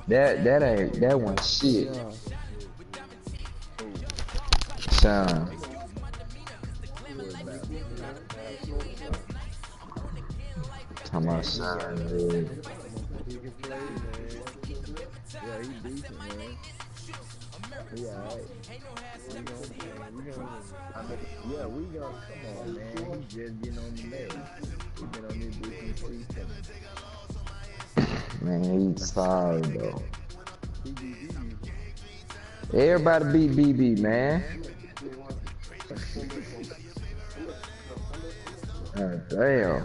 That one shit. Sean. Talking about Sean, dude. He can play, man. Yeah, he decent, man. He alright. Yeah, we gonna come on, man. He just getting on the level. He been on this bitch since Man, he's sorry though. BBB. Everybody beat BB, man. Damn.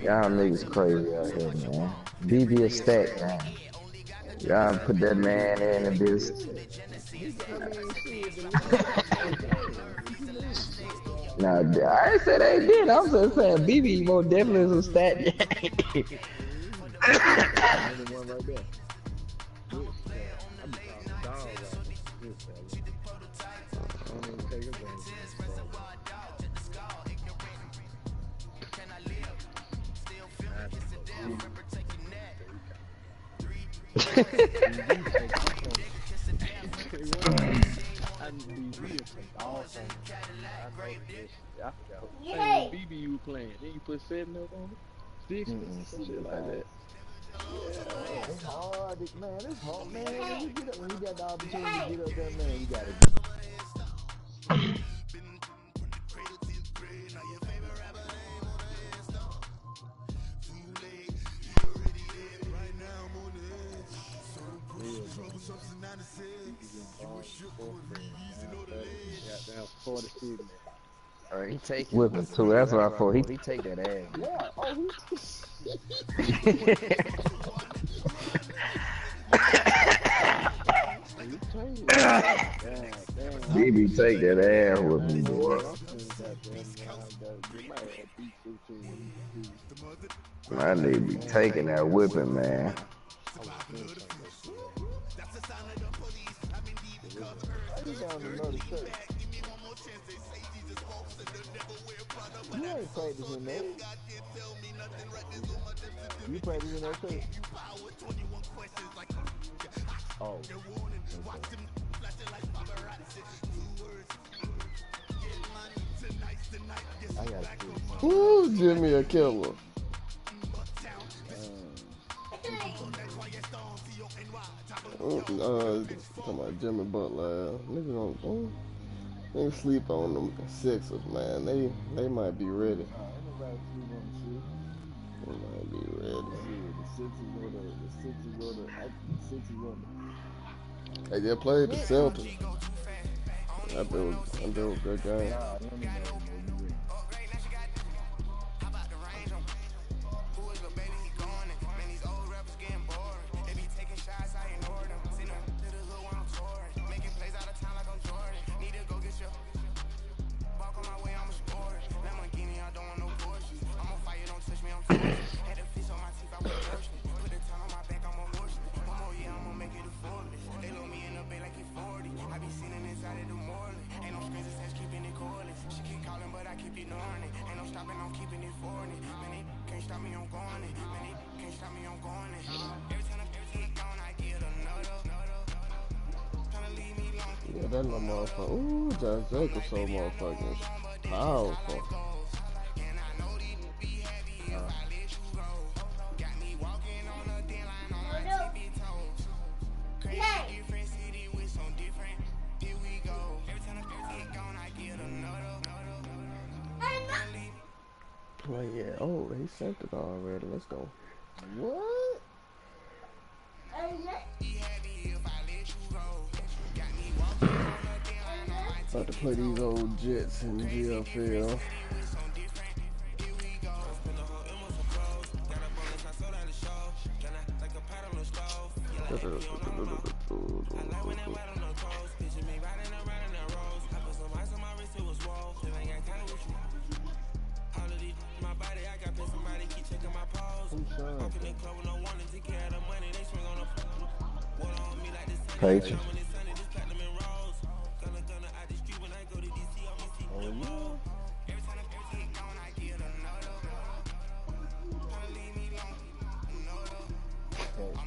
Y'all niggas crazy out here, man. BB a stack, man. Y'all put that man in this. Nah, I ain't said they did. I'm just saying BB more definitely is a stat. BB you playing? Then you put 7 up on it, 6, some shit like that. Yeah, it's hard, man. It's hard, man. When you got the opportunity to get up there, man, you gotta get it. He take whipping too. That's what I thought. He take that ass. Yeah. Oh, BB take that ass whipping, boy. I need to be taking that whipping, man. You ain't practicing that. You practicing that too? Oh. I got you. Ooh, Jimmy a killer. Talking about Jimmy Butler. Niggas sleep on them Sixers, man. They might be ready. They might be ready. They just played the Celtics. That was a good game. Yeah, that little motherfucker. Ooh, Josh Jacobs so motherfucking powerful. Well, yeah. Oh, he sent it already. Let's go. What? About to play these old Jets in the GFL. Patriots.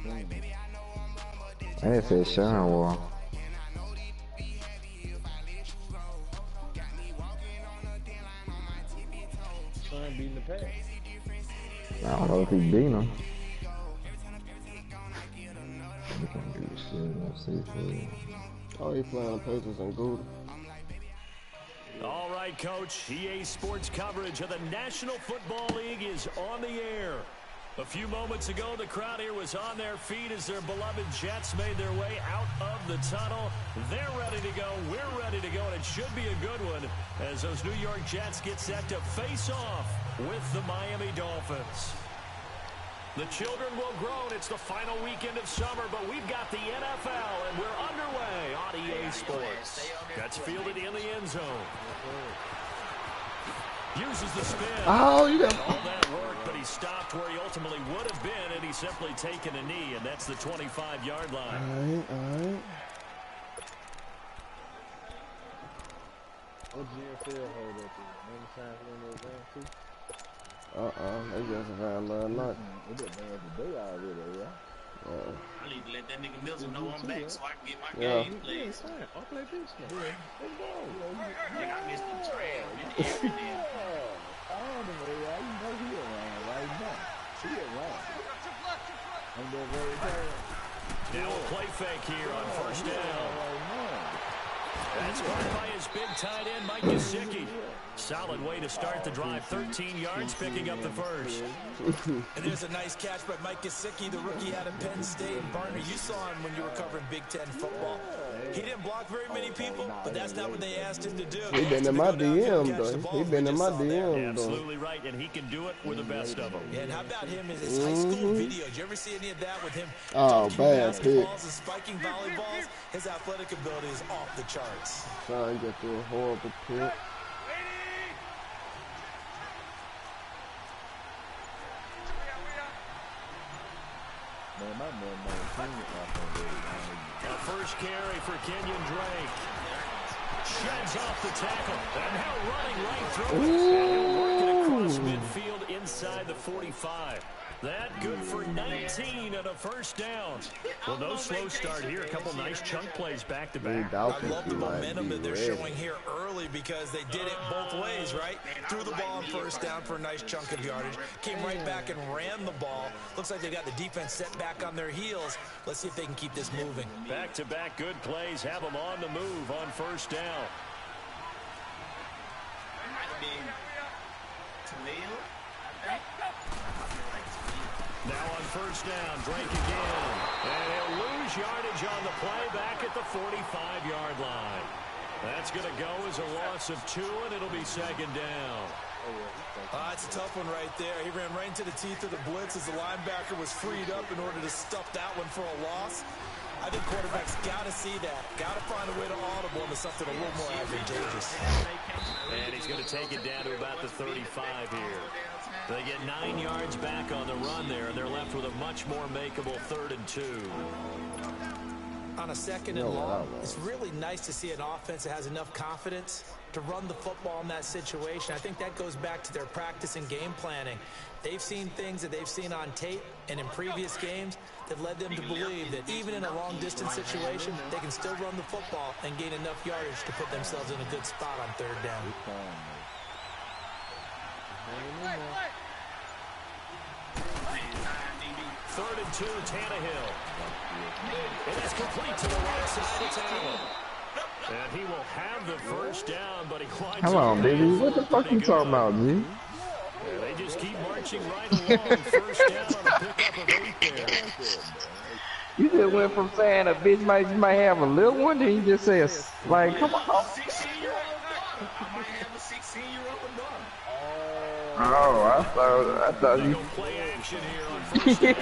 And it said Sean Wall. Son beating the pack. I don't know if he beat him. He can't do shit. Let's see. Oh, he playing the Pacers and Gouda. All right, Coach. EA Sports coverage of the National Football League is on the air. A few moments ago, the crowd here was on their feet as their beloved Jets made their way out of the tunnel. They're ready to go. We're ready to go, and it should be a good one as those New York Jets get set to face off with the Miami Dolphins. The children will grow, and it's the final weekend of summer, but we've got the NFL, and we're underway on EA Sports. That's fielded in the end zone. Uses the spin. Oh, you got all that work, but he stopped where he ultimately would have been, and he's simply taken a knee, and that's the 25-yard line. All right. What GFL hold up there? Any time when they ran too? They just around last night. It been bad today already, yeah. I need to let that nigga Milton know I'm back so I can get my Yeah. game played. I'll play this now. Let's go. Nigga, I missed the trail in the air and then. You know he around right now. He around. I'm there very tired. Now a play fake here on first down. Right now. That's caught by his big tight end, Mike Gesicki. Solid way to start the drive. 13 yards, picking up the first. And there's a nice catch by Mike Gesicki, the rookie out of Penn State. And partner, you saw him when you were covering Big Ten football. He didn't block very many people, but that's not what they asked him to do. He been in my DM, though. He been in my DM, though. Absolutely right, and he can do it with the best of them. Yeah, and how about him in his high school videos? Did you ever see any of that with him? Oh, dunking bad pick. basketballs and spiking volleyballs? His athletic ability is off the charts. Sean got through a horrible pick. Man, my man, A first carry for Kenyon Drake. Sheds off the tackle. And now running right through it. And he'll work it across midfield inside the 45. That good for 19 and a first down. Well, no slow start here. A couple nice chunk plays back to back. I love the momentum that they're showing here early because they did it both ways, right? Threw the ball on first down for a nice chunk of yardage. Came right back and ran the ball. Looks like they got the defense set back on their heels. Let's see if they can keep this moving. Back-to-back good plays have them on the move on first down. Now on first down, Drake again. And he'll lose yardage on the play back at the 45-yard line. That's going to go as a loss of 2, and it'll be second down. It's a tough one right there. He ran right into the teeth of the blitz as the linebacker was freed up in order to stuff that one for a loss. I think quarterbacks got to see that. Got to find a way to audible into something a little more advantageous. And he's going to take it down to about the 35 here. They get 9 yards back on the run there, and they're left with a much more makeable 3rd and 2. On a 2nd and long, it's really nice to see an offense that has enough confidence to run the football in that situation. I think that goes back to their practice and game planning. They've seen things that they've seen on tape and in previous games that led them to believe that even in a long-distance situation, they can still run the football and gain enough yardage to put themselves in a good spot on 3rd down. 3rd and 2, Tannehill. And it's complete to the right side of Allen. And he will have the first down, but he winds Come on, baby. What the fuck you talking about, G? Yeah, they just keep marching right along. First down on a pickup of 8 there. You just went from saying a bitch might have a little one, then you just say, like, come on. 16-year-old. I might have a 16-year-old daughter. Oh, I thought you. Play action here on first down.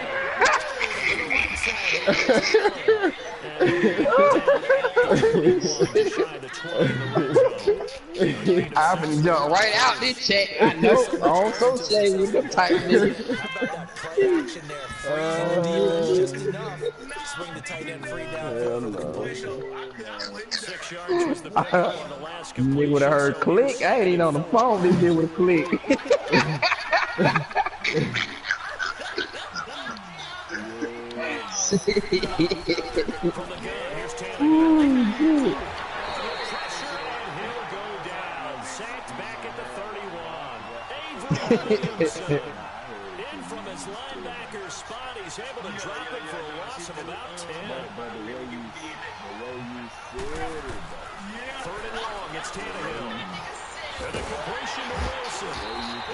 I've been jumping right out this check. I know. Also say with the tight nigga. How about that play action there? Freezing the defense just enough. Swing the tight end free down for the completion. 6 yards was the pick on the last completion. Nigga would have heard click. I ain't even on the phone. This dude would have clicked. From the gun, here's Tannehill. Pressure, and he'll go down. Sacked back at the 31. Avery Williamson. In from his linebacker spot, he's able to drop it for a loss of about 10. But the way you said it, Third and long, it's Tannehill. And the completion to Wilson.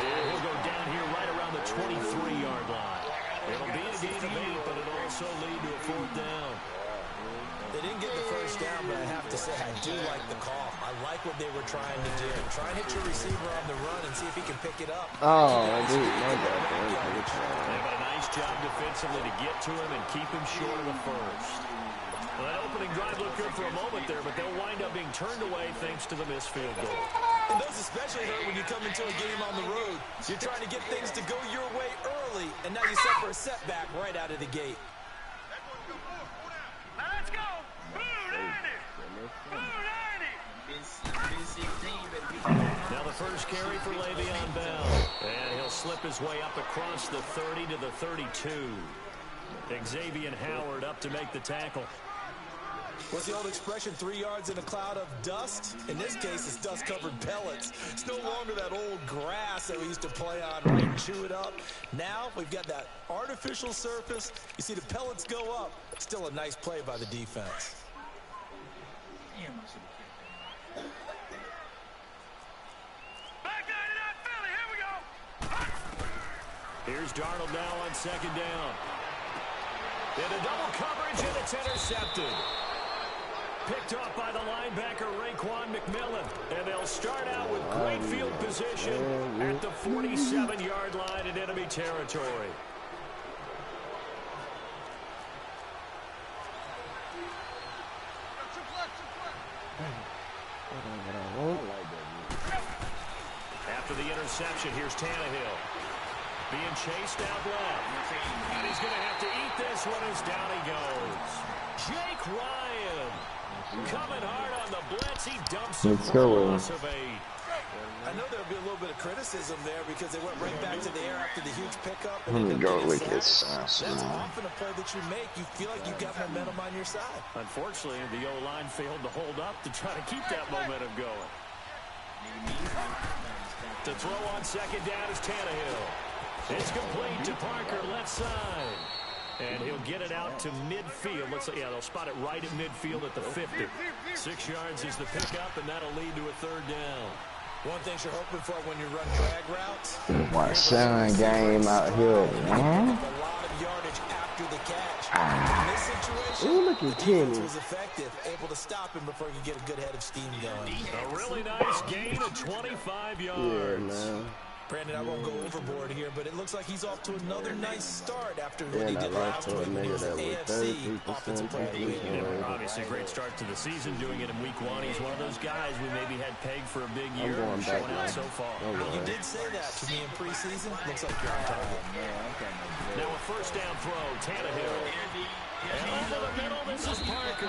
And he'll go down here right around the 23-yard line. It'll be a gain of 8, but it'll also lead to a 4th down. They didn't get the first down, but I have to say I do like the call. I like what they were trying to do. Try and hit your receiver on the run and see if he can pick it up. Oh, dude, my God. They got a nice job defensively to get to him and keep him short of the first. Well, that opening drive looked good for a moment there, but they'll wind up being turned away thanks to the missed field goal. And those especially hurt when you come into a game on the road. You're trying to get things to go your way early, and now you suffer a setback right out of the gate. Now let's go. Now the first carry for Le'Veon Bell. And he'll slip his way up across the 30 to the 32. Xavier Howard up to make the tackle. What's the old expression, 3 yards in a cloud of dust? In this case, it's dust-covered pellets. It's no longer that old grass that we used to play on, right, and chew it up. Now we've got that artificial surface. You see the pellets go up. Still a nice play by the defense. Here's Darnold now on 2nd down. Into double coverage, and it's intercepted. Picked off by the linebacker, Raekwon McMillan. And they'll start out with great field position at the 47-yard line in enemy territory. After the interception, here's Tannehill. Being chased out left. And he's going to have to eat this one as down he goes. Jake Ryan coming hard on the blitz. He dumps it for a loss of 8. I know there'll be a little bit of criticism there because they went right back to the air after the huge pickup. I'm going to go with this. That's often a play that you make. You feel like you've got momentum on your side. Unfortunately, the O-line failed to hold up to try to keep that momentum going. To throw on 2nd down is Tannehill. It's complete to Parker, left side. And he'll get it out to midfield. Yeah, they'll spot it right at midfield at the 50. 6 yards is the pickup, and that'll lead to a 3rd down. One thing you're hoping for when you run drag routes. My son game out here, man. A lot of yardage after the catch. In this situation, Ooh, look at the Kenny. defense was effective, able to stop him before he could get a good head of steam going. A really nice gain of 25 yards. Yeah, man. Brandon, I won't go overboard here, but it looks like he's off to another nice start after what he Yeah, did I last lost to a week when he was nigga the that was AFC 33% Offensive Player of the Week. Yeah, obviously, a great start to the season, doing it in week 1. He's one of those guys we maybe had pegged for a big year and showing out so far. You did say that to me in preseason. Looks like you're on target. Now a 1st down throw, Tannehill. And over the middle, this is Parker.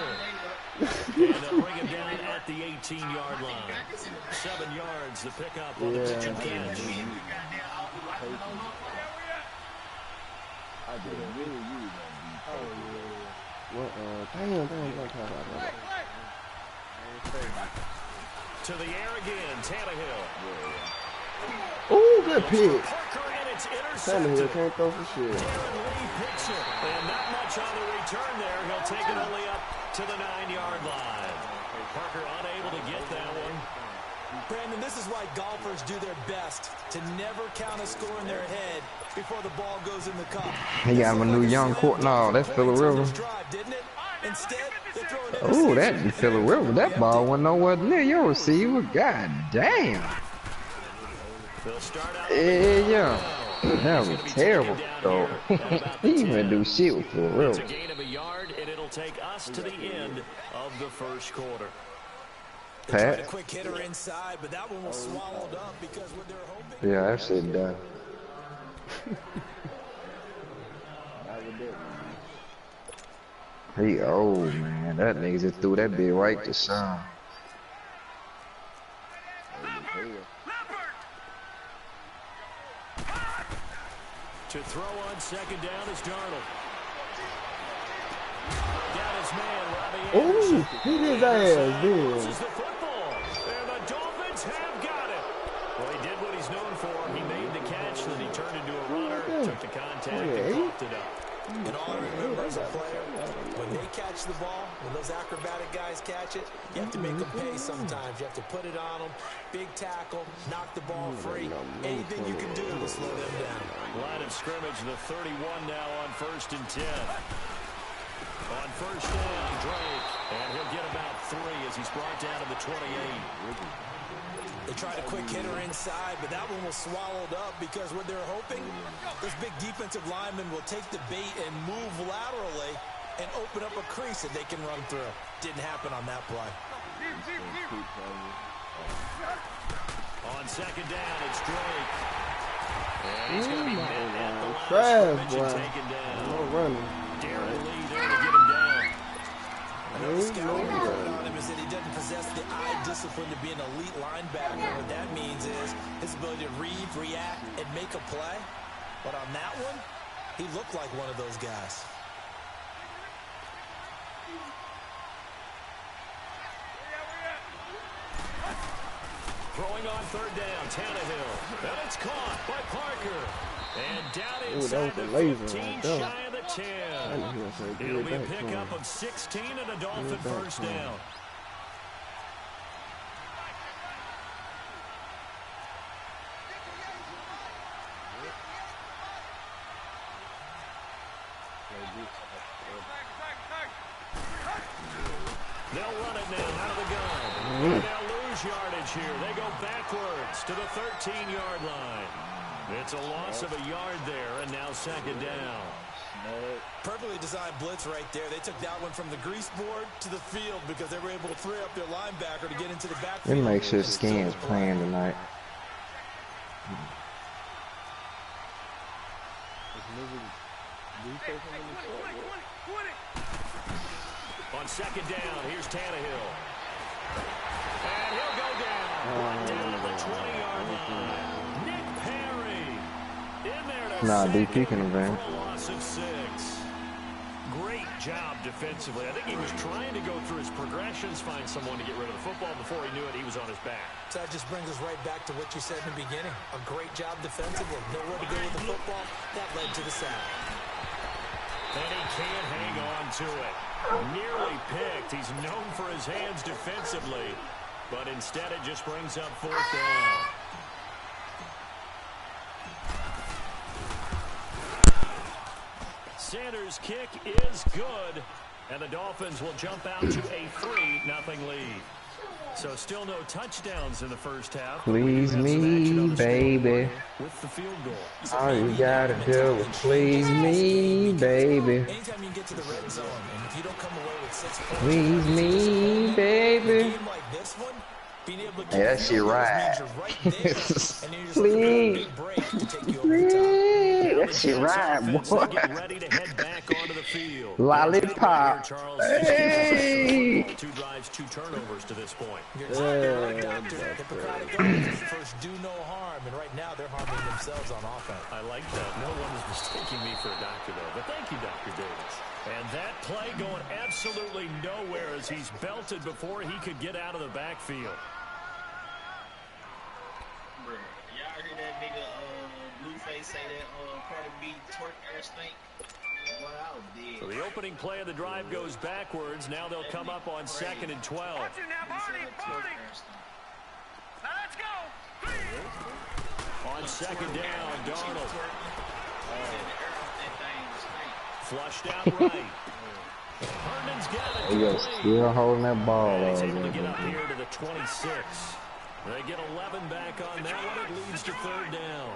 And they'll bring him down at the 18-yard line. 7 yards, the pickup on the pitch and catch. I didn't really use To the air again, Tannehill. Ooh, good pick. Parker, and it's Tannehill intercepted. can't throw for shit. Darren Lee picks it. And not much on the return there. He'll take it only up to the 9-yard line. Parker unable to get that one. Brandon, this is why golfers do their best to never count a score in their head before the ball goes in the cup. He got him a new young court. No, that's Phillip Rivers. Oh, that Phillip Rivers. That ball went nowhere near your receiver. God damn. Yeah. That was terrible, though. He didn't do shit with Phillip Rivers. It's a gain of a yard, and it'll take us to the end of the first quarter. Pat? A quick hitter inside, but that one was swallowed up because what they're hoping. Yeah, that shit done. He old, man. That nigga just threw that bit right to some. To throw on 2nd down is Darnold. Got his man, Robbie Ooh, Anderson. hit his ass, dude. Loses the football, and the Dolphins have got it. Well, he did what he's known for. He made the catch, then he turned into a runner, took the contact, and coughed it up. And all I remember as a player, when they catch the ball, when those acrobatic guys catch it, you have to make them pay sometimes. You have to put it on them, big tackle, knock the ball free. Anything you can do to slow them down. Line of scrimmage, the 31 now on 1st and 10. On 1st down, Drake, and he'll get about 3 as he's brought down to the 28. They tried a quick hitter inside, but that one was swallowed up because what they're hoping, this big defensive lineman will take the bait and move laterally and open up a crease that they can run through. Didn't happen on that play. On 2nd down, it's Drake. And he's going to be met at the line trash, of scrimmage and taken down. No running. Darren Lee there to get him down. Another scouting report on him is that he doesn't possess the eye discipline to be an elite linebacker. What that means is his ability to read, react, and make a play. But on that one, he looked like one of those guys. Throwing on 3rd down, Tannehill. And it's caught by Parker. And down inside the 15, shy of the 10. It'll be a pickup of 16 and a Dolphin 1st down. They'll run it now out of the gun. And they'll lose yardage here. They go backwards to the 13-yard line. It's a loss of a yard there, and now 2nd down. Perfectly designed blitz right there. They took that one from the grease board to the field because they were able to free up their linebacker to get into the backfield. It makes sure Skin's playing tonight. On 2nd down, here's Tannehill. And he'll go down. Right down to the 20-yard line. Nah, DP can advance. For a loss of 6. Great job defensively. I think he was trying to go through his progressions, find someone to get rid of the football. Before he knew it, he was on his back. So that just brings us right back to what you said in the beginning. A great job defensively. Nowhere to go with the football. That led to the sack. And he can't hang on to it. Nearly picked. He's known for his hands defensively. But instead, it just brings up 4th down. Sanders' kick is good, and the Dolphins will jump out to a 3-0 lead. So still no touchdowns in the first half. Please me, baby. With the field goal. All you gotta do is please me, baby. Anytime you get to the red zone, and if you don't come away with 6 points, please me, baby. a game like this one, being able to Hey, that shit right. Please. That shit right, boy. Get ready to head back onto the field. Lollipop. Hey. 2 drives, 2 turnovers to this point. First do no harm, and right now they're harming themselves on offense. I like that. No one is mistaking me for a doctor, though. But thank you, Dr. Davis. And that play going absolutely nowhere as he's belted before he could get out of the backfield. Y'all heard that nigga Blueface say that Cardi B twerk ass thing? Well, I was dead. So the opening play of the drive goes backwards. Now they'll come up on 2nd and 12. Now let's go. On 2nd down, Darnold. Flushed out right. Herndon's got it. He was still holding that ball. He's able to get up here to the 26. They get 11 back on that one. It leads to 3rd down.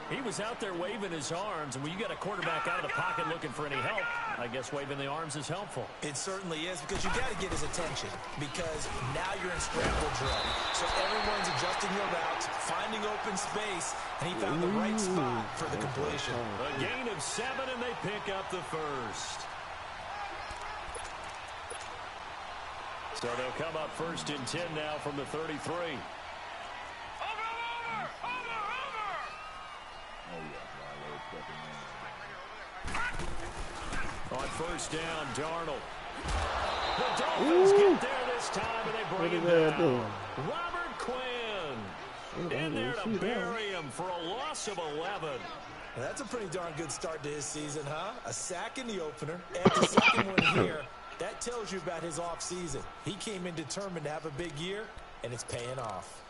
He was out there waving his arms, and when you got a quarterback out of the pocket looking for any help, I guess waving the arms is helpful. It certainly is, because you got to get his attention, because now you're in scramble drill. So everyone's adjusting their routes, finding open space, and he found the right spot for the completion. A gain of 7, and they pick up the first. So they'll come up 1st and 10 now from the 33. On first down, Darnold. The Dolphins get there this time, and they bring him down. Robert Quinn in there to bury him for a loss of 11. Well, that's a pretty darn good start to his season, huh? A sack in the opener, and the second one here. That tells you about his offseason. He came in determined to have a big year, and it's paying off.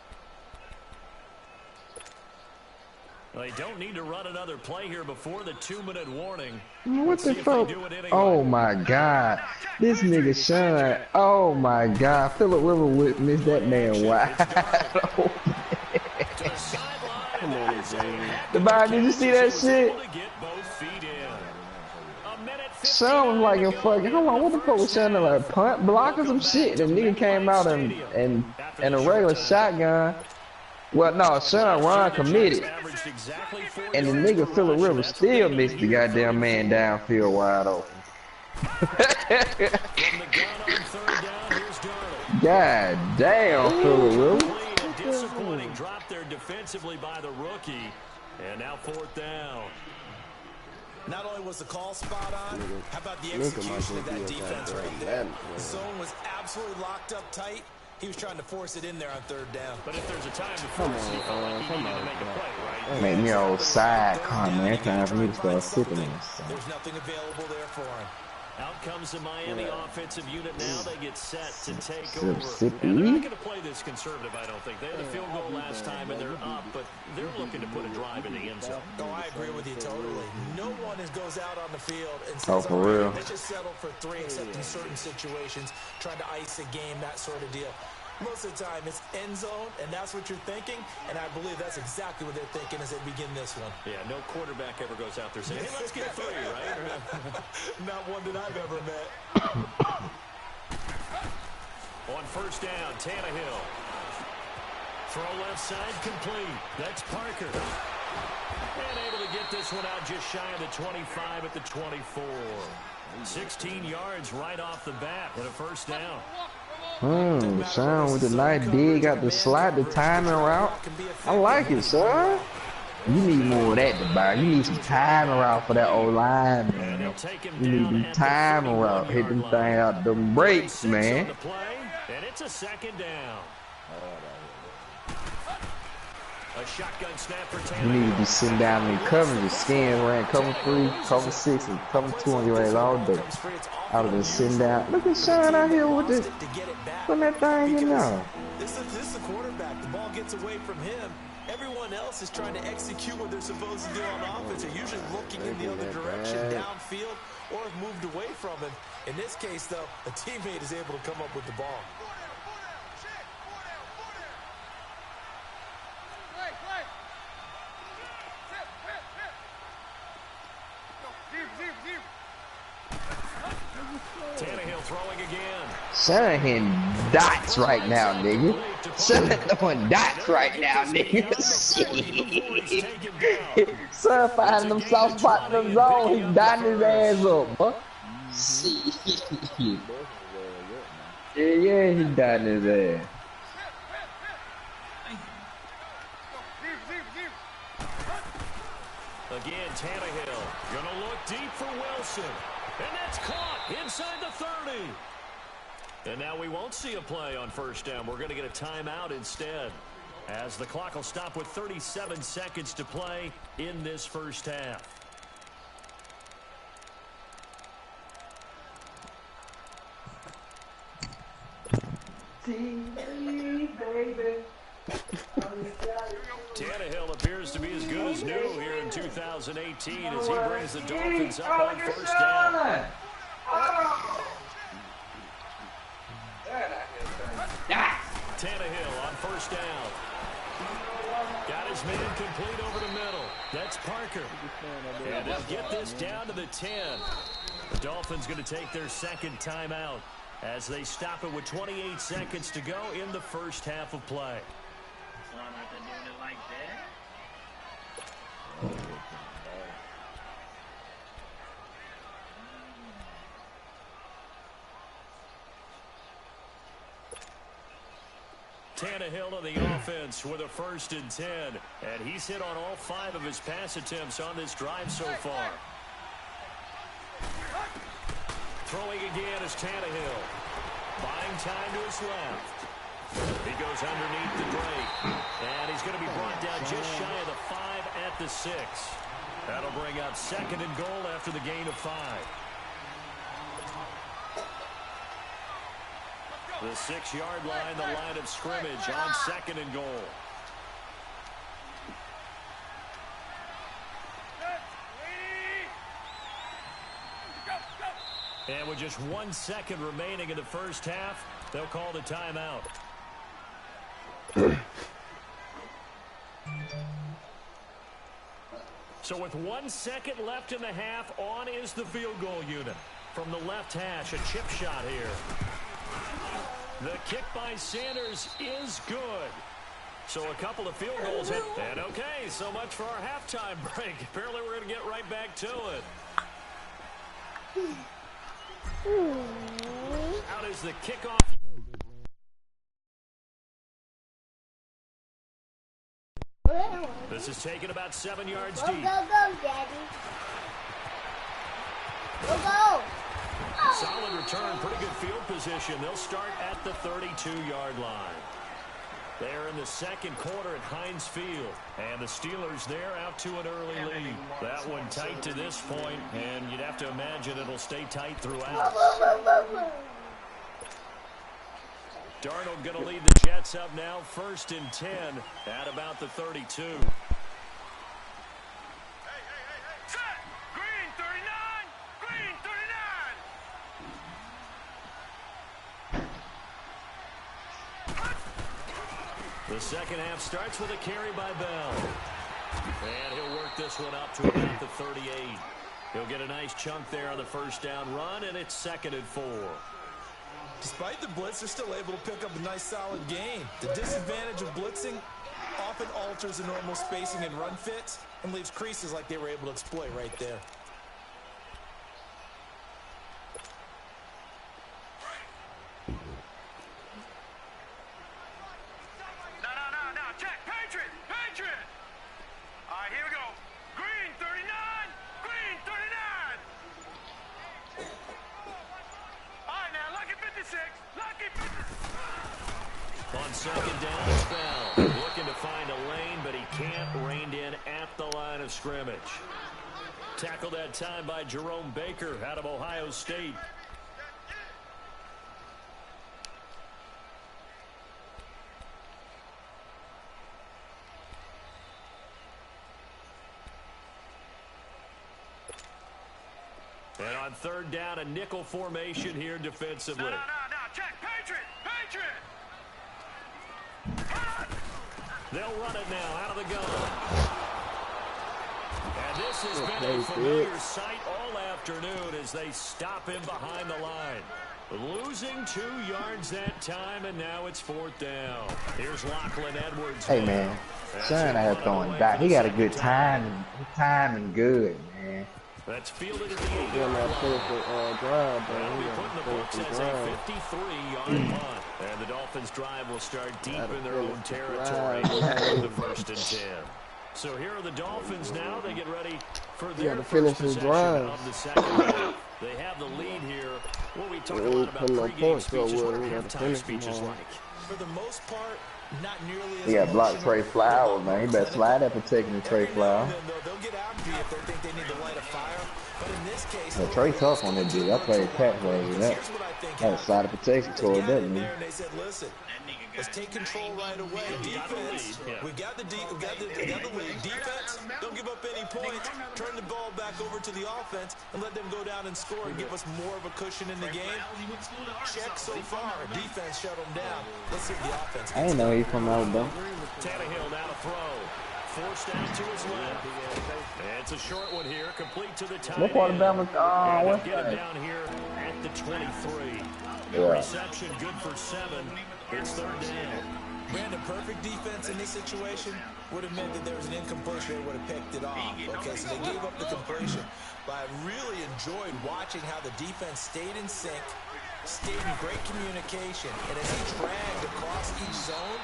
They don't need to run another play here before the 2-minute warning. What the fuck? Oh my God. This nigga Sean. Oh my God. Phillip Rivers missed that man wide. Come on, James. The Bayern, did you see that shit? Sean was like, fucking, hold on, what the fuck was Sean like? Punt, block or some shit? The nigga came out and a regular shotgun. Well, no, Sean Ron committed. And the nigga Phillip Rivers still missed the goddamn man downfield wide open. God damn, Phillip Rivers. Disappointing drop there defensively by the rookie. And now 4th down. Not only was the call spot on, how about the execution of that defense right there? The zone was absolutely locked up tight. He was trying to force it in there on 3rd down. But if there's a time to force, he felt like he needed to make a play, right? Make me old side comment. Time for me to start sipping this. There's nothing available there for him. Out comes the Miami offensive unit now. They get set to take over. Mississippi. And they're not going to play this conservative, I don't think. They had a field goal last time, and they're up, but they're looking to put a drive in the end zone. Oh, I agree with you totally. No one goes out on the field and says, oh, for real. Let's just settle for 3, except in certain situations, trying to ice a game, that sort of deal. Most of the time, it's end zone, and that's what you're thinking, and I believe that's exactly what they're thinking as they begin this one. Yeah, no quarterback ever goes out there saying, hey, let's get 3, right? Not one that I've ever met. On first down, Tannehill. Throw left side, complete. That's Parker. And able to get this one out just shy of the 25 at the 24. 16 yards right off the bat with a first down. Sean with the nice dig, got the slide, the timing route. I like it, son. You need more of that to buy. You need some timing route for that old line, man. You need the timing route. Hit them thing out the brakes, man. And it's a 2nd down. A shotgun snap for Tannehill. You need to be sitting down in coverage. Your skin ran cover 3, cover 6, and cover 2 on your ass all day. I would have been sitting down. Look at Sean out here with this. Putting that thing in there. This is the quarterback. The ball gets away from him. Everyone else is trying to execute what they're supposed to do on offense. They're usually looking in the other direction, downfield, or have moved away from him. In this case, though, a teammate is able to come up with the ball. Tannehill throwing again. Sean hitting dots right now, nigga. Sean throwing dots right now, nigga. Son finding them soft spots in the zone. He's dotting his ass up, huh? Yeah, he's dotting his ass. Again, Tannehill gonna look deep for Wilson. And that's caught inside the 30. And now we won't see a play on first down. We're going to get a timeout instead, as the clock will stop with 37 seconds to play in this first half. Tannehill appears to be as good as new here in 2018 as he brings the Dolphins up on first down. Tannehill on first down. Got his man complete over the middle. That's Parker. And they'll get this down to the 10. The Dolphins going to take their 2nd timeout as they stop it with 28 seconds to go in the first half of play. Tannehill on the offense with a 1st and 10. And he's hit on all 5 of his pass attempts on this drive so far. Throwing again is Tannehill. Buying time to his left. He goes underneath the break. And he's going to be brought down just shy of the 5 at the 6. That'll bring up 2nd and goal after the gain of 5. The 6-yard line, the line of scrimmage on 2nd and goal. And with just 1 second remaining in the first half, they'll call the timeout. So with 1 second left in the half, on is the field goal unit. From the left hash, a chip shot here. The kick by Sanders is good. So a couple of field goals. And okay, so much for our halftime break. Apparently we're going to get right back to it. Out is the kickoff. This is taken about 7 yards deep. Go, Daddy. Go. Solid return, pretty good field position. They'll start at the 32-yard line. They're in the second quarter at Heinz Field. And the Steelers there out to an early lead. That one tight to this point, and you'd have to imagine it'll stay tight throughout. Darnold going to lead the Jets up now, 1st and 10 at about the 32. The second half starts with a carry by Bell. And he'll work this one up to about the 38. He'll get a nice chunk there on the first down run, and it's 2nd and 4. Despite the blitz, they're still able to pick up a nice solid gain. The disadvantage of blitzing often alters the normal spacing and run fits and leaves creases like they were able to exploit right there. On second down, it's Bell. Looking to find a lane, but he can't. Reined in at the line of scrimmage. Tackled that time by Jerome Baker out of Ohio State. And on 3rd down, a nickel formation here defensively. No, check, Patriot! They'll run it now out of the gun. And this has been a familiar sight all afternoon as they stop him behind the line. Losing 2 yards that time, and now it's 4th down. Here's Lachlan Edwards. Hey, man. Son out here throwing back. He got a good time. Timing good, man. That's fielded at the 8-yard Yeah, line. perfect drive, bro. That'll be put in the books as a 53-yard punt. And the Dolphins' drive will start deep in their own territory with the 1st and 10. So here are the Dolphins now. They get ready for their first possession of the second half. They have the lead here. What we talk a lot about pregame speeches, what are halftime speeches like? For the most part, not nearly as He got blocked Trey emotional. Flowers, man. He better slide that protecting Trey Flowers. They'll get after you if they think they need to light a fire. But in this case, Yeah, Trey tough on that dude. I played cat play with that. here's what I think That was side of protection They toward got that, in there man. and they said, listen, let's take control right away. Defense, we got the lead. Defense, don't give up any points. Turn the ball back over to the offense and let them go down and score and give us more of a cushion in the game. Check so far. Defense shut them down. Let's see if the offense I didn't know he from Alabama. Tannehill now to throw. Forced out to his left. And it's a short one here, complete to the tight What part of end. Alabama? And West they'll get him Side. down here at the 23. Yeah. Reception good for 7. It's 3rd down. Brandon, perfect defense in this situation would have meant that there was an incompletion. They would have picked it off. Okay, so they gave up the completion. But I really enjoyed watching how the defense stayed in sync, stayed in great communication. And as he dragged across each zone,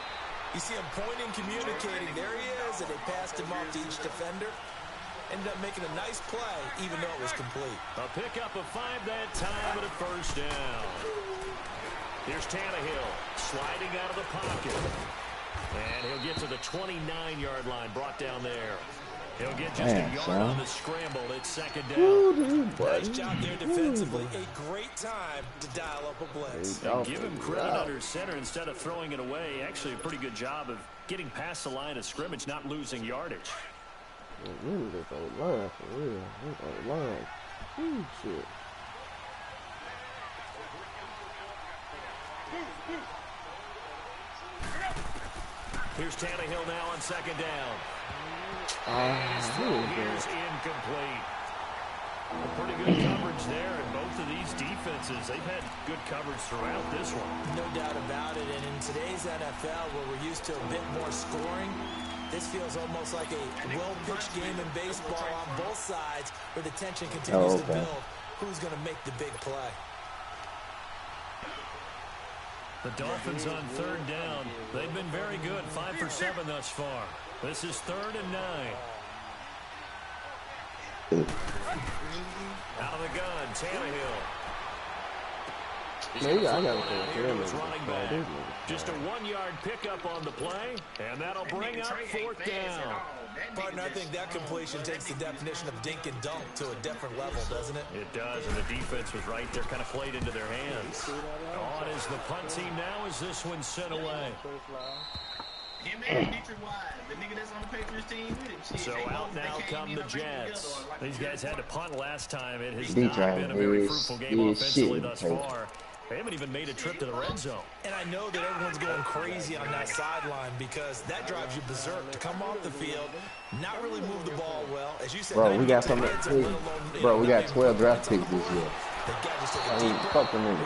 you see him pointing, communicating. There he is, and they passed him off to each defender. Ended up making a nice play, even though it was complete. A pickup of 5 that time and a first down. Here's Tannehill sliding out of the pocket. And he'll get to the 29-yard line, brought down there. He'll get just a yard on the scramble. It's second down. Nice job there defensively. A great time to dial up a blitz. Give him credit under center instead of throwing it away. Actually, a pretty good job of getting past the line of scrimmage, not losing yardage. Really, they go line for real. They go line. Ooh, shit. Here's Tannehill now on second down. His throw here's incomplete. Pretty good coverage there, and both of these defenses, they've had good coverage throughout this one. No doubt about it, and in today's NFL, where we're used to a bit more scoring, this feels almost like a well-pitched game in baseball on both sides, where the tension continues to build. Who's going to make the big play? The Dolphins on third down. They've been very good, 5 for 7 thus far. This is 3rd and 9. Out of the gun, Tannehill. Man, I got to running back. Just a 1-yard pickup on the play, and that'll bring up 4th down. Partner, I think that completion takes the definition of dink and dunk to a different level, doesn't it? It does, and the defense was right there, kind of played into their hands. On is the punt team now as this one's sent away. Him and Dietrich Wise, the nigga that's on the Patriots team with him. So out now come the Jets. These guys had to punt last time. It has not been a very fruitful game offensively thus far. They haven't even made a trip to the red zone. And I know that everyone's going crazy on that sideline because that drives you berserk to come off the field, not really move the ball well. As you said, bro, we got something. Bro, we got 12 draft picks this year. I mean, fuck the nigga.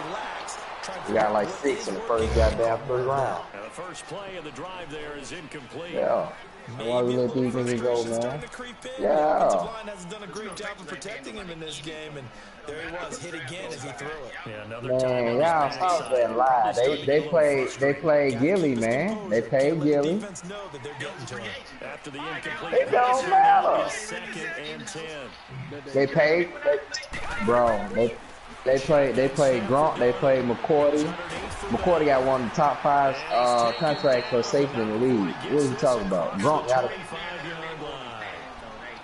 We got like 6 in the first goddamn first round. And the first play of the drive there is incomplete. Yeah. Why we let these niggas go, man? Yeah. Line hasn't done a great job of protecting him in this game, and there he was, hit again as he threw it. Yeah, another time. Man, y'all stop that lie. They played Gilly, man. They paid Gilly. After the incomplete, It don't matter. 2nd and 10. They paid, bro. They played Grunt. They played McCourty. McCourty got one of the top 5 contracts for safety in the league. What are you talking about? Grunt got it.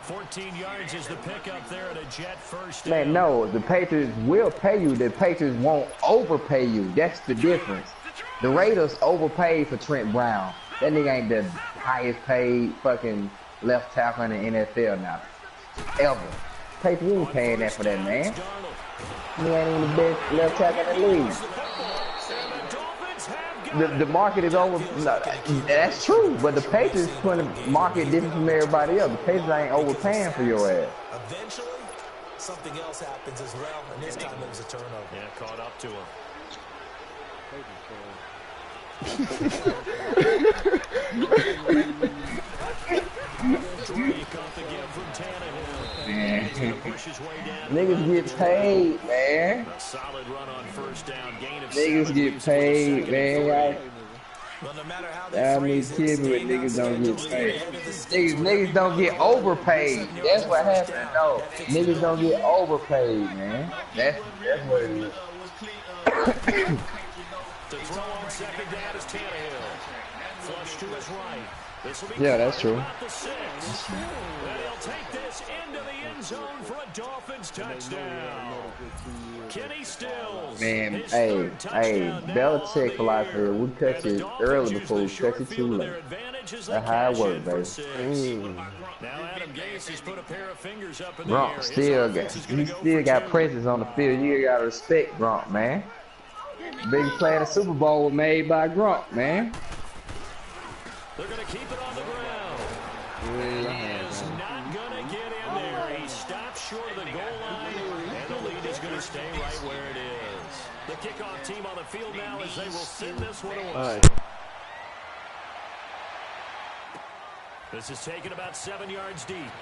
14 yards is the pickup there at a Jet first. Man, no, the Patriots will pay you. The Patriots won't overpay you. That's the difference. The Raiders overpaid for Trent Brown. That nigga ain't the highest paid fucking left tackle in the NFL now. Ever. Patriots ain't paying that for that man. He ain't even the best left tackle in the league. The market is over. No, that's true, but the Patriots putting the market different from everybody else. The Patriots ain't overpaying for your ass. Eventually, something else happens as well, and this time it was a turnover. Yeah, caught up to him. Niggas get paid, man. Solid run on first down. Gain of niggas get paid, man. Well, no matter how I mean, kids with niggas don't get paid. Niggas don't get overpaid. That's what happened. No, niggas don't get overpaid, man. That's what it is. To throw on second down is Tannehill. Flush to his right. Yeah, that's true. And he'll take this into the end zone for a Dolphins touchdown. Kenny Stills. Man, hey, Belichick philosophy, we cut it early before we cut it too late. That's how it works, baby. Now Adam Gase has put a pair of fingers up in the Gronk still got presence on the field. You gotta respect Gronk, man. Big play in the Super Bowl was made by Gronk, man. They're going to keep it on the ground. And he is not going to get in there. He stops short of the goal line, and the lead is going to stay right where it is. The kickoff team on the field now as they will send this one away. This is taken about 7 yards deep.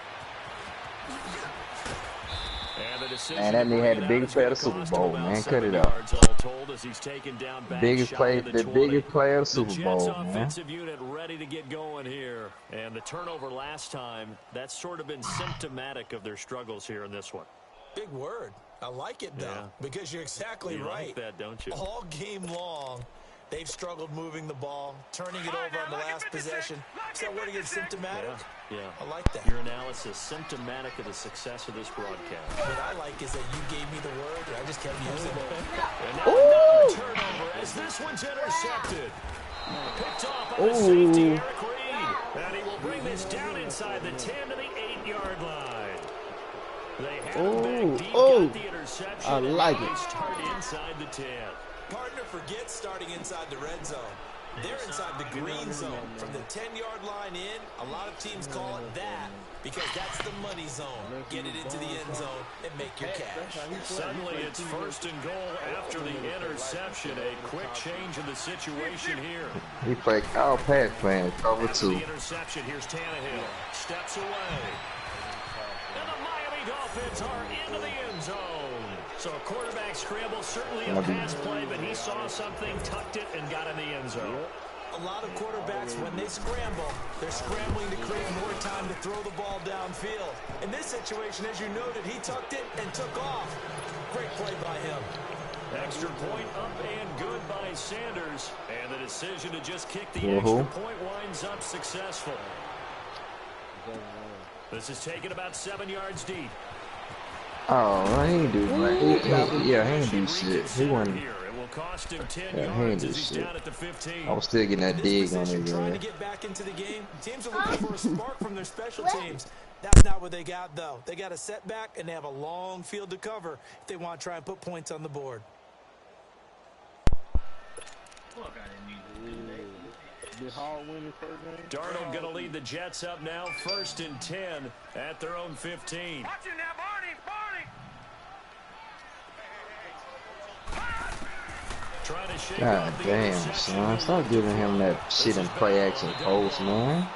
Man, that nigga had the biggest player of the Super Bowl, man. Cut it out. The biggest player of the Super Bowl, man. Offensive unit ready to get going here. And the turnover last time, that's sort of been symptomatic of their struggles here in this one. Big word. I like it, though, because you're exactly right. Like that, don't you? All game long, they've struggled moving the ball, turning it over on the last possession. Is that word again, symptomatic? Yeah. I like that. Your analysis, symptomatic of the success of this broadcast. What I like is that you gave me the word, and I just kept using it. And now another turnover as this one's intercepted. Picked off by the safety, Eric Reed. And he will bring this down inside the 10 to the 8-yard line. They had him back deep, got the interception. I like it. Start inside the 10. Partner forgets starting inside the red zone. They're inside the green zone. From the 10-yard line in, a lot of teams call it that because that's the money zone. Get it into the end zone and make your cash. Suddenly it's 1st and goal after the interception. A quick change in the situation here. He played all pass playing cover 2. The interception. Here's Tannehill. Steps away. And the Miami Dolphins are into the end zone. So a quarterback scramble, certainly a pass play, but he saw something, tucked it, and got in the end zone. A lot of quarterbacks, when they scramble, they're scrambling to create more time to throw the ball downfield. In this situation, as you noted, he tucked it and took off. Great play by him. Extra point up and good by Sanders. And the decision to just kick the extra point winds up successful. This is taken about 7 yards deep. Oh, he ain't do like he ain't do shit. He wasn't. It will cost him 10 he ain't yards do as he's shit. down at the 15. I was still getting that dig on it, Trying man. to get back into the game. Teams are looking for a spark from their special teams. That's not what they got, though. They got a setback, and they have a long field to cover if they want to try and put points on the board. Darnold going to lead the Jets up now, 1st and 10 at their own 15. God damn, son. Stop giving him that shit in play action post, man.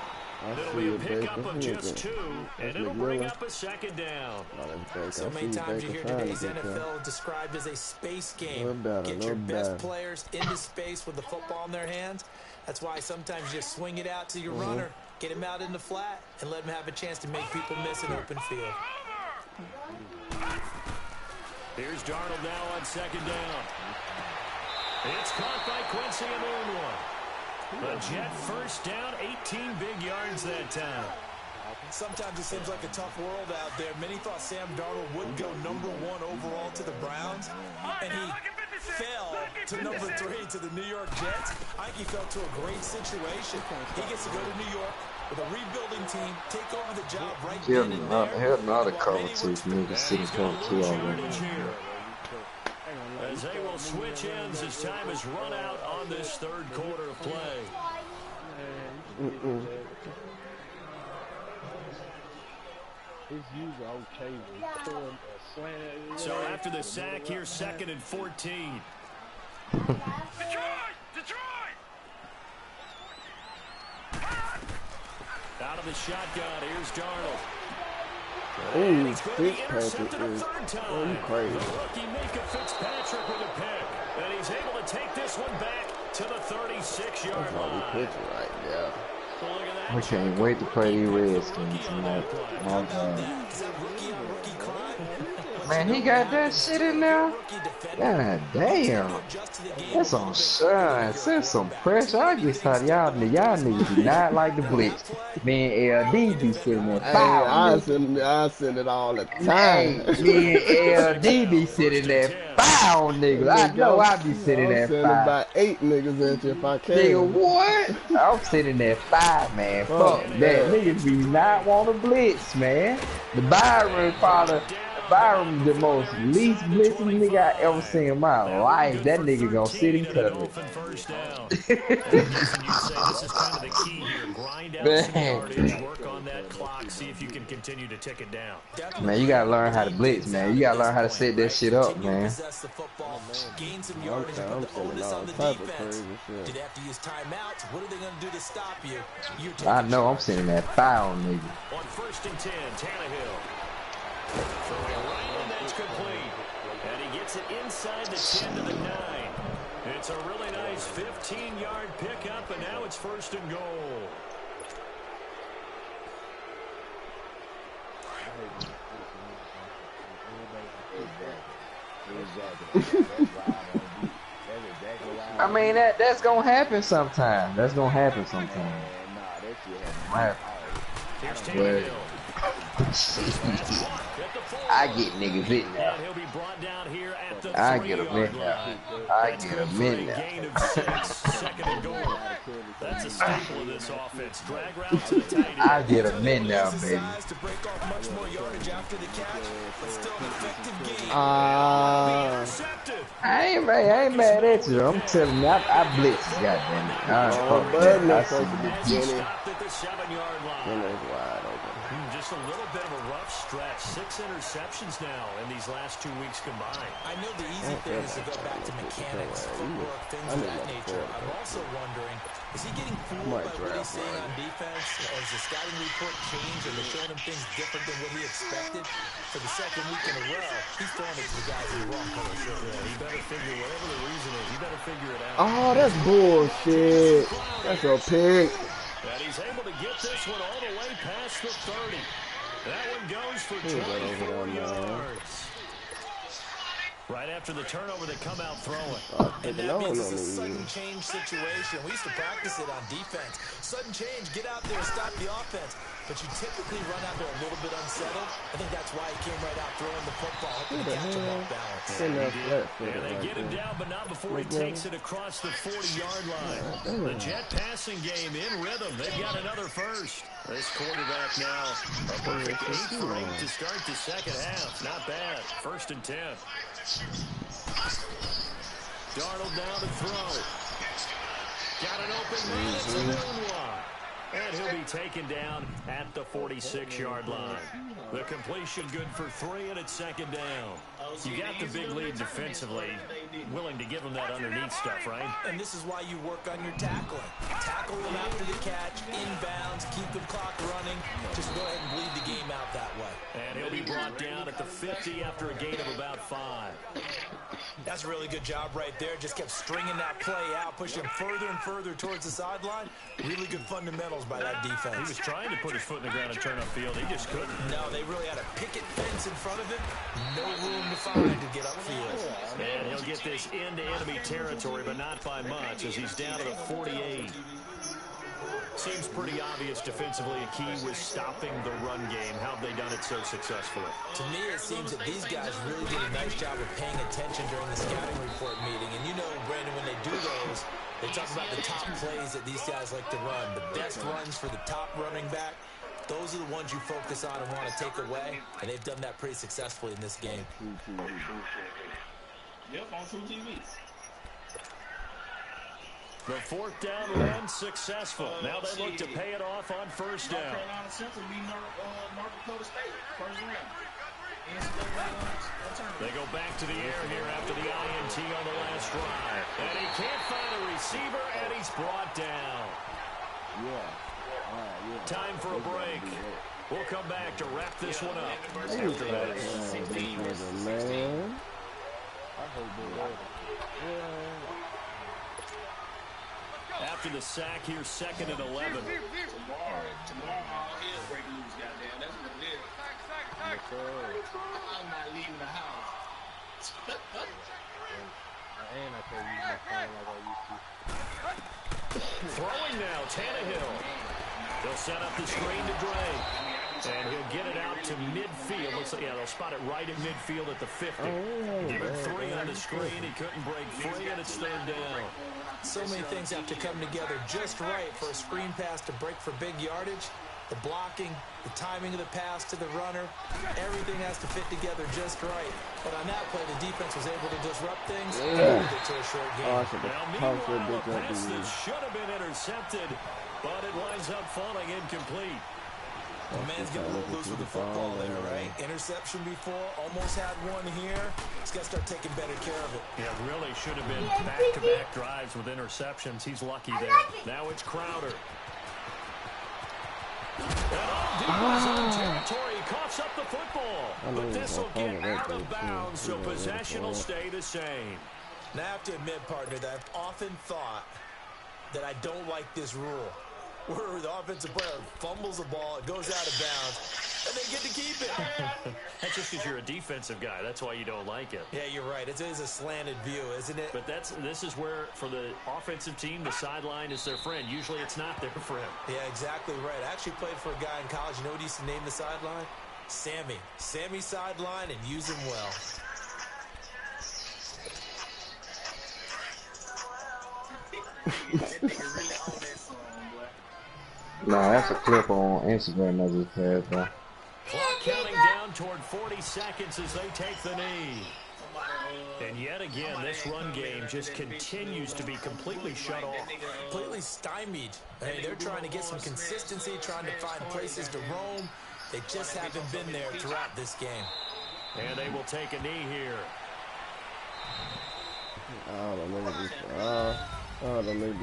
It'll be a pickup of just 2, and it'll bring up a 2nd down. So many times you hear today's NFL described as a space game. Get your best players into space with the football in their hands. That's why sometimes you just swing it out to your runner, get him out in the flat, and let him have a chance to make people miss an open field. Here's Darnold now on 2nd down. It's caught by Quincy and Moonwell. The Jet 1st down, 18 big yards that time. Sometimes it seems like a tough world out there. Many thought Sam Darnold would go number 1 overall to the Browns, and he fell to number 3 to the New York Jets. I think he fell to a great situation. He gets to go to New York with a rebuilding team, take over the job right then and there. Hell, not a cover 2. Niggas sitting cover 2 already. As they will switch ends as time has run out on this 3rd quarter of play. So after the sack, here's 2nd and 14. Detroit! Out of the shotgun, here's Darnold. Ooh, Fitzpatrick is crazy. The rookie Minka Fitzpatrick with a pick. And he's able to take this one back to the 36-yard line. Right there. So look at that. I can't wait to play these Redskins tonight. My God. Man, he got that shit in there? God damn. That's on son. Send some pressure. I get tired. Y'all niggas do not like the blitz. Man, LD be sitting there foul. I send it all the time. Me and LD be sitting there foul, niggas. I know I be sitting there foul. foul. About 8 niggas in here if I can. Nigga, what? I'm sitting there 5, man. Fuck that. Niggas be not want to blitz, man. The Byron father. Byron the most least blitzing nigga I ever seen in my life. That nigga gonna sit and cut it. Man, you gotta learn how to blitz, man. You gotta learn how to set that shit up, man. I know I'm sitting that foul, nigga. On 1st and 10, Tannehill. Throwing right in that complete. And he gets it inside the 10 to the 9. It's a really nice 15-yard pickup, and now it's 1st and goal. I mean, that's gonna happen sometime. That's gonna happen sometime. I get niggas hit now. I get them in now. I get them in now. That's a staple of this offense. Drag route to the tight end. I get them in now, baby. I ain't mad at you. I'm telling you, I blitz, goddamn it. I see the wide open. Just a little bit of a rough stretch. 6 interceptions now in these last 2 weeks combined. I know the easy thing is to go back to mechanics, footwork, things of that nature. I'm also wondering, is he getting fooled by what he's seeing on defense? Has the scouting report changed and they're showing him things different than what he expected? For the 2nd week in a row, he's throwing it to the guys in the wrong color shirt. Yeah, he better figure, whatever the reason is, he better figure it out. Oh, that's bullshit. That's a pick. And he's able to get this one all the way past the 30. That one goes for 24 yards. Right after the turnover, they come out throwing. And that means it's a sudden change situation. We used to practice it on defense. Sudden change, get out there, stop the offense. But you typically run out there a little bit unsettled. I think that's why he came right out throwing the football, hoping to catch him off balance. And they get him down, but not before he takes it across the 40-yard line. The Jet passing game in rhythm. They've got another first. This quarterback now, a perfect 8 for 8 to start the second half. Not bad. 1st and 10. Darnold now to throw. Got an open man. It's a Moonwalk. And he'll be taken down at the 46-yard line. The completion good for 3, and it's 2nd down. You got the big lead defensively, willing to give them that underneath stuff, right? And this is why you work on your tackling. Tackle them after the catch, inbounds, keep the clock running. Just go ahead and bleed the game out that way. And he'll be brought down at the 50 after a gain of about 5. That's a really good job right there. Just kept stringing that play out, pushing further and further towards the sideline. Really good fundamentals by that defense. He was trying to put his foot in the ground and turn upfield. He just couldn't. No, they really had a picket fence in front of him. No room to find to get upfield. And he'll get this into enemy territory, but not by much, as he's down to the 48. Seems pretty obvious defensively a key was stopping the run game. How have they done it so successfully? To me, it seems that these guys really did a nice job of paying attention during the scouting report meeting. And you know, Brandon, when they do those, they talk about the top plays that these guys like to run. The best runs for the top running back. Those are the ones you focus on and want to take away. And they've done that pretty successfully in this game. Yep, on 2 TVs. The 4th down run successful. Now they look to pay it off on 1st down. North Carolina Central beat North Dakota State, 1st round. They go back to the air here after the INT on the last drive. And he can't find a receiver, and he's brought down. Time for a break. We'll come back to wrap this one up. After the sack here, 2nd and 11. Tomorrow, all hell break loose, goddamn. That's what it is. I'm not leaving the house. Throwing now, Tannehill. They'll set up the screen to Dre. And he'll get it out to midfield. Looks like, they'll spot it right in midfield at the 50. Give him 3 on the screen. He couldn't break free, and it's 3rd down. So many things have to come together just right for a screen pass to break for big yardage. The blocking, the timing of the pass to the runner, everything has to fit together just right. But on that play, the defense was able to disrupt things and hold it to a short game. Now, meanwhile, a pass that should have been intercepted, but it winds up falling incomplete. The man's getting a little loose with the football there, right? Interception before, almost had one here. He's got to start taking better care of it. Yeah, really should have been back-to-back drives with interceptions. He's lucky there. Now it's Crowder. Territory coughs up the football, but this will get out of bounds, so possession will stay the same. Now, I have to admit, partner, that I've often thought that I don't like this rule, where the offensive player fumbles the ball, it goes out of bounds, and they get to keep it. That's just because you're a defensive guy. That's why you don't like it. Yeah, you're right. It is a slanted view, isn't it? But this is where, for the offensive team, the sideline is their friend. Usually it's not their friend. Yeah, exactly right. I actually played for a guy in college. You know what he used to name the sideline? Sammy. Sammy sideline, and use him well. Nah, that's a clip on Instagram I just had, though. Clock counting down toward 40 seconds as they take the knee. And yet again, this run game just continues to be completely shut off. Completely stymied. I mean, they're trying to get some consistency, trying to find places to roam. They just haven't been there throughout this game. And they will take a knee here.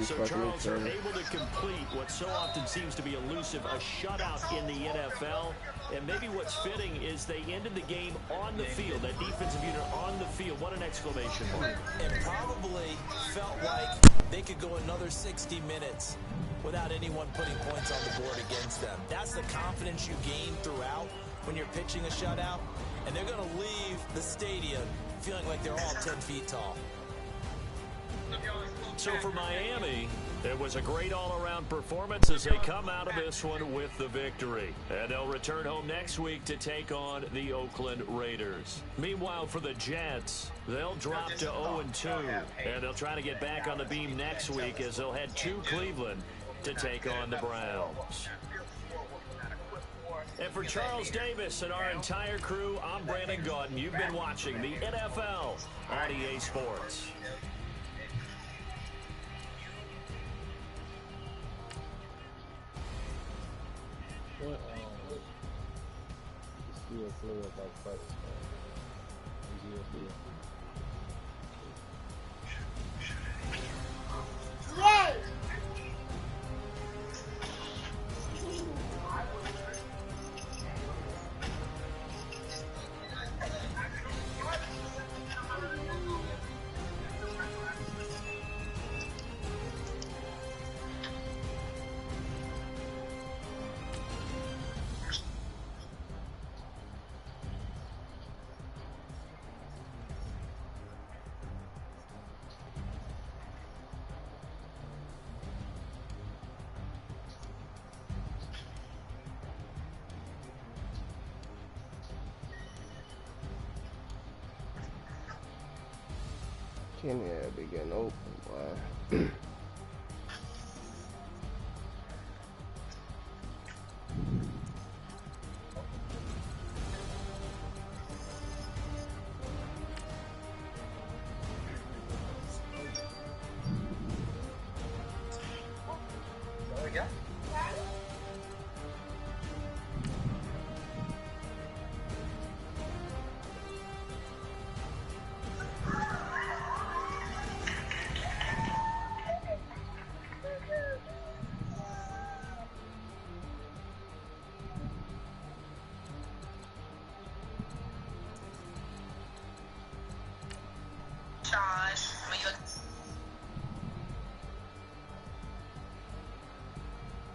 So Charles are able to complete what so often seems to be elusive, a shutout in the NFL. And maybe what's fitting is they ended the game on the field, that defensive unit on the field. What an exclamation mark. And probably felt like they could go another 60 minutes without anyone putting points on the board against them. That's the confidence you gain throughout when you're pitching a shutout. And they're going to leave the stadium feeling like they're all 10 feet tall. So for Miami, it was a great all-around performance as they come out of this one with the victory. And they'll return home next week to take on the Oakland Raiders. Meanwhile, for the Jets, they'll drop to 0-2. And they'll try to get back on the beam next week as they'll head to Cleveland to take on the Browns. And for Charles Davis and our entire crew, I'm Brandon Gaudin. You've been watching the NFL on EA Sports. What, still flew about first, Yay! Kenny had to get open, boy.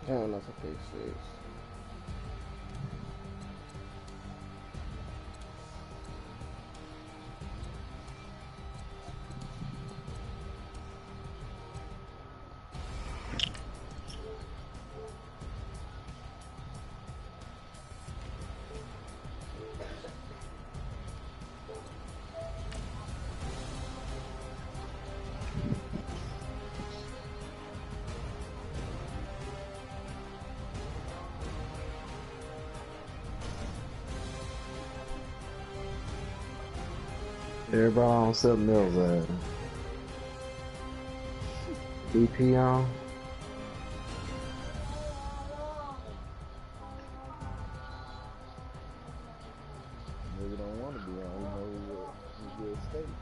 Damn, that's a pick six. Everybody on something else, BP on. Maybe don't want to be on. We know we're good state.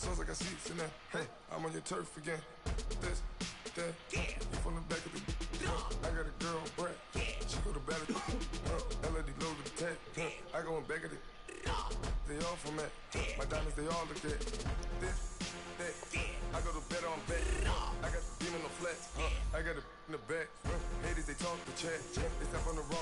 sauce, I got seats in there. Hey, I'm on your turf again. This, that, you from the back of the. I got a girl, Brad. She go to battle. LDee load the tech. I go in back of the. They all from that. My diamonds, they all look at. This, that. I go to bed on bed. I got the demon on flats. I got it in the back. Haters, they talk the chat. They step on the road.